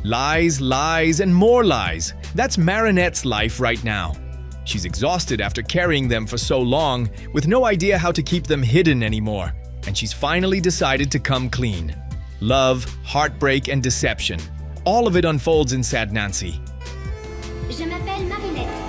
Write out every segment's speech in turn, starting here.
Lies, lies, and more lies. That's Marinette's life right now. She's exhausted after carrying them for so long, with no idea how to keep them hidden anymore, and she's finally decided to come clean. Love, heartbreak, and deception. All of it unfolds in Sad Nancy. Je m'appelle Marinette.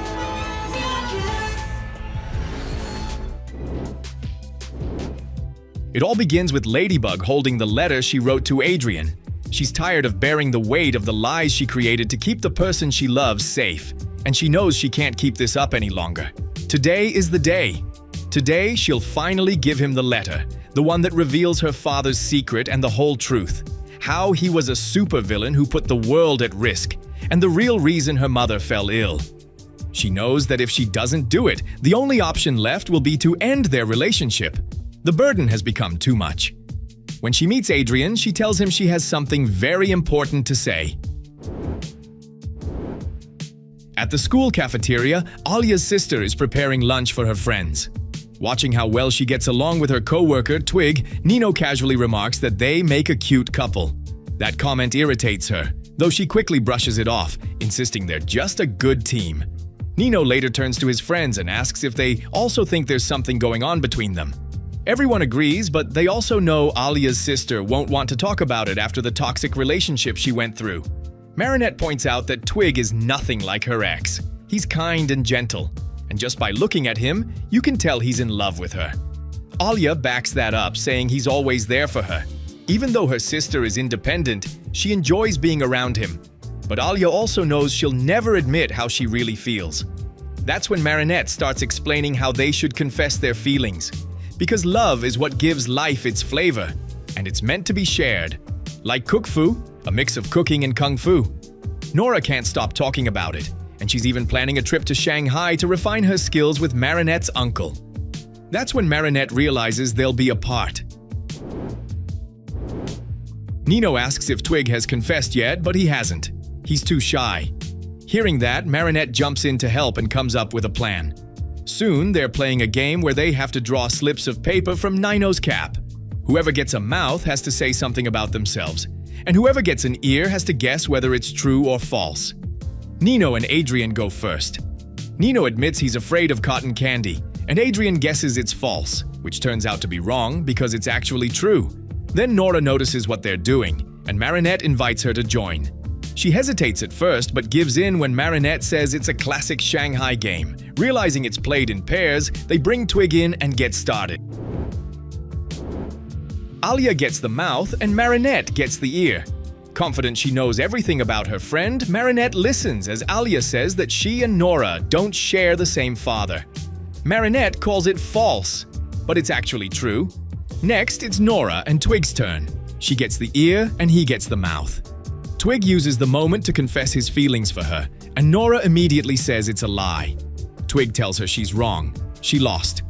It all begins with Ladybug holding the letter she wrote to Adrian. She's tired of bearing the weight of the lies she created to keep the person she loves safe, and she knows she can't keep this up any longer. Today is the day. Today, she'll finally give him the letter, the one that reveals her father's secret and the whole truth. How he was a supervillain who put the world at risk, and the real reason her mother fell ill. She knows that if she doesn't do it, the only option left will be to end their relationship. The burden has become too much. When she meets Adrian, she tells him she has something very important to say. At the school cafeteria, Alia's sister is preparing lunch for her friends. Watching how well she gets along with her co-worker, Twig, Nino casually remarks that they make a cute couple. That comment irritates her, though she quickly brushes it off, insisting they're just a good team. Nino later turns to his friends and asks if they also think there's something going on between them. Everyone agrees, but they also know Alia's sister won't want to talk about it after the toxic relationship she went through. Marinette points out that Twig is nothing like her ex. He's kind and gentle, and just by looking at him, you can tell he's in love with her. Alia backs that up, saying he's always there for her. Even though her sister is independent, she enjoys being around him. But Alia also knows she'll never admit how she really feels. That's when Marinette starts explaining how they should confess their feelings. Because love is what gives life its flavor, and it's meant to be shared. Like Kung Fu, a mix of cooking and Kung Fu. Nora can't stop talking about it, and she's even planning a trip to Shanghai to refine her skills with Marinette's uncle. That's when Marinette realizes they'll be apart. Nino asks if Twig has confessed yet, but he hasn't. He's too shy. Hearing that, Marinette jumps in to help and comes up with a plan. Soon, they're playing a game where they have to draw slips of paper from Nino's cap. Whoever gets a mouth has to say something about themselves, and whoever gets an ear has to guess whether it's true or false. Nino and Adrian go first. Nino admits he's afraid of cotton candy, and Adrian guesses it's false, which turns out to be wrong because it's actually true. Then Nora notices what they're doing, and Marinette invites her to join. She hesitates at first, but gives in when Marinette says it's a classic Shanghai game. Realizing it's played in pairs, they bring Twig in and get started. Alia gets the mouth and Marinette gets the ear. Confident she knows everything about her friend, Marinette listens as Alia says that she and Nora don't share the same father. Marinette calls it false, but it's actually true. Next, it's Nora and Twig's turn. She gets the ear and he gets the mouth. Twig uses the moment to confess his feelings for her, and Nora immediately says it's a lie. Twig tells her she's wrong. She lost.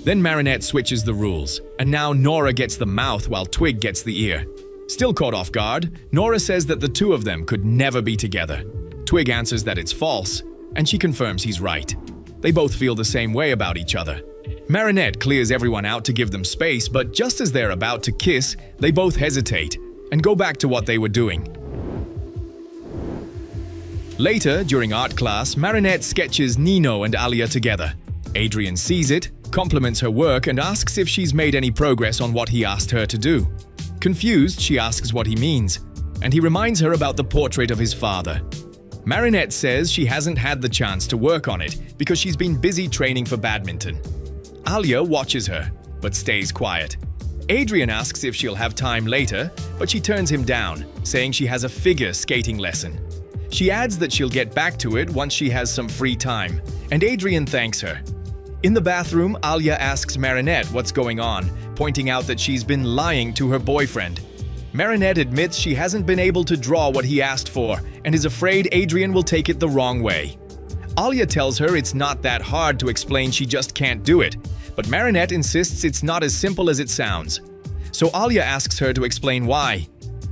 Then Marinette switches the rules, and now Nora gets the mouth while Twig gets the ear. Still caught off guard, Nora says that the two of them could never be together. Twig answers that it's false, and she confirms he's right. They both feel the same way about each other. Marinette clears everyone out to give them space, but just as they're about to kiss, they both hesitate and go back to what they were doing. Later, during art class, Marinette sketches Nino and Alia together. Adrian sees it, compliments her work, and asks if she's made any progress on what he asked her to do. Confused, she asks what he means, and he reminds her about the portrait of his father. Marinette says she hasn't had the chance to work on it because she's been busy training for badminton. Alia watches her, but stays quiet. Adrian asks if she'll have time later, but she turns him down, saying she has a figure skating lesson. She adds that she'll get back to it once she has some free time, and Adrian thanks her. In the bathroom, Alia asks Marinette what's going on, pointing out that she's been lying to her boyfriend. Marinette admits she hasn't been able to draw what he asked for and is afraid Adrian will take it the wrong way. Alia tells her it's not that hard to explain, she just can't do it, but Marinette insists it's not as simple as it sounds. So Alia asks her to explain why.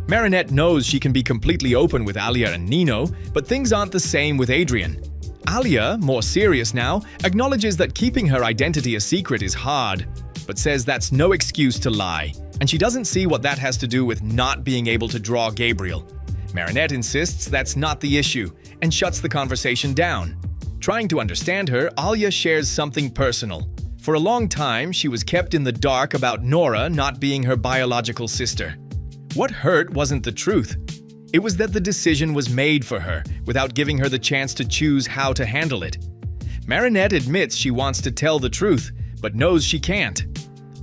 Marinette knows she can be completely open with Alia and Nino, but things aren't the same with Adrian. Alia, more serious now, acknowledges that keeping her identity a secret is hard, but says that's no excuse to lie, and she doesn't see what that has to do with not being able to draw Gabriel. Marinette insists that's not the issue and shuts the conversation down. Trying to understand her, Alia shares something personal. For a long time, she was kept in the dark about Nora not being her biological sister. What hurt wasn't the truth. It was that the decision was made for her, without giving her the chance to choose how to handle it. Marinette admits she wants to tell the truth, but knows she can't.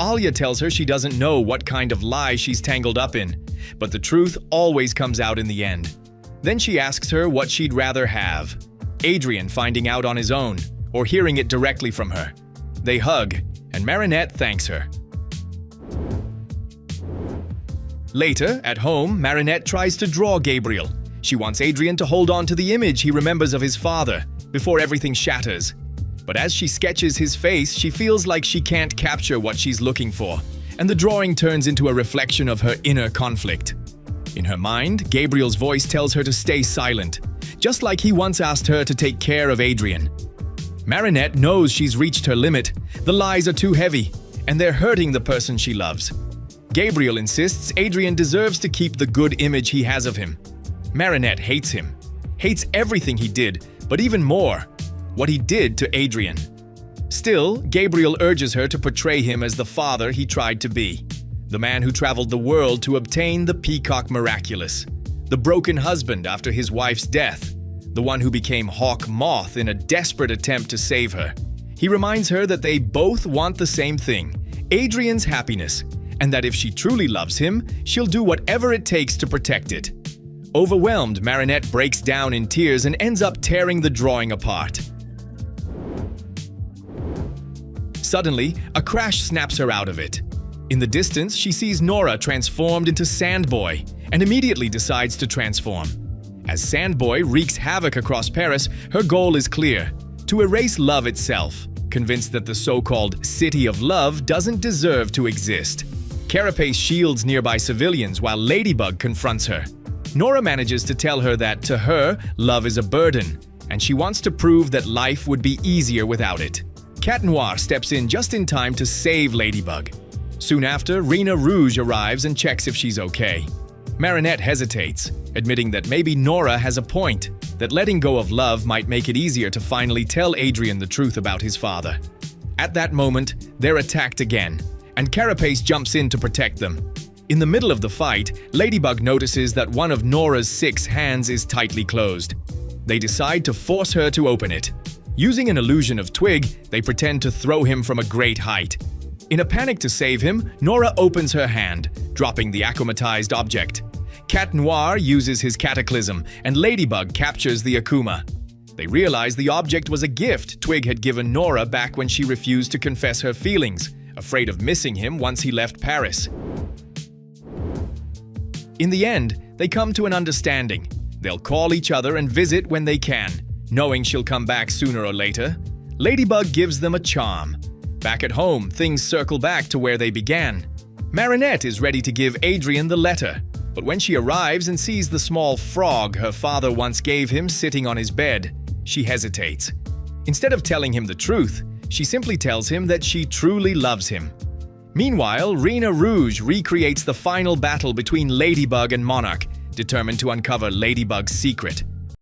Alia tells her she doesn't know what kind of lie she's tangled up in, but the truth always comes out in the end. Then she asks her what she'd rather have: Adrien finding out on his own, or hearing it directly from her. They hug, and Marinette thanks her. Later, at home, Marinette tries to draw Gabriel. She wants Adrien to hold on to the image he remembers of his father, before everything shatters. But as she sketches his face, she feels like she can't capture what she's looking for, and the drawing turns into a reflection of her inner conflict. In her mind, Gabriel's voice tells her to stay silent, just like he once asked her to take care of Adrien. Marinette knows she's reached her limit. The lies are too heavy, and they're hurting the person she loves. Gabriel insists Adrien deserves to keep the good image he has of him. Marinette hates him, hates everything he did, but even more, what he did to Adrien. Still, Gabriel urges her to portray him as the father he tried to be, the man who traveled the world to obtain the Peacock Miraculous, the broken husband after his wife's death, the one who became Hawk Moth in a desperate attempt to save her. He reminds her that they both want the same thing, Adrien's happiness, and that if she truly loves him, she'll do whatever it takes to protect it. Overwhelmed, Marinette breaks down in tears and ends up tearing the drawing apart. Suddenly, a crash snaps her out of it. In the distance, she sees Nora transformed into Sandboy and immediately decides to transform. As Sandboy wreaks havoc across Paris, her goal is clear: to erase love itself, convinced that the so-called City of Love doesn't deserve to exist. Carapace shields nearby civilians while Ladybug confronts her. Nora manages to tell her that, to her, love is a burden, and she wants to prove that life would be easier without it. Noir steps in just in time to save Ladybug. Soon after, Rena Rouge arrives and checks if she's okay. Marinette hesitates, admitting that maybe Nora has a point, that letting go of love might make it easier to finally tell Adrien the truth about his father. At that moment, they're attacked again, and Carapace jumps in to protect them. In the middle of the fight, Ladybug notices that one of Nora's 6 hands is tightly closed. They decide to force her to open it. Using an illusion of Twig, they pretend to throw him from a great height. In a panic to save him, Nora opens her hand, dropping the Akumatized object. Noir uses his cataclysm, and Ladybug captures the Akuma. They realize the object was a gift Twig had given Nora back when she refused to confess her feelings, afraid of missing him once he left Paris. In the end, they come to an understanding. They'll call each other and visit when they can, knowing she'll come back sooner or later. Ladybug gives them a charm. Back at home, things circle back to where they began. Marinette is ready to give Adrien the letter, but when she arrives and sees the small frog her father once gave him sitting on his bed, she hesitates. Instead of telling him the truth, she simply tells him that she truly loves him. Meanwhile, Rena Rouge recreates the final battle between Ladybug and Monarch, determined to uncover Ladybug's secret.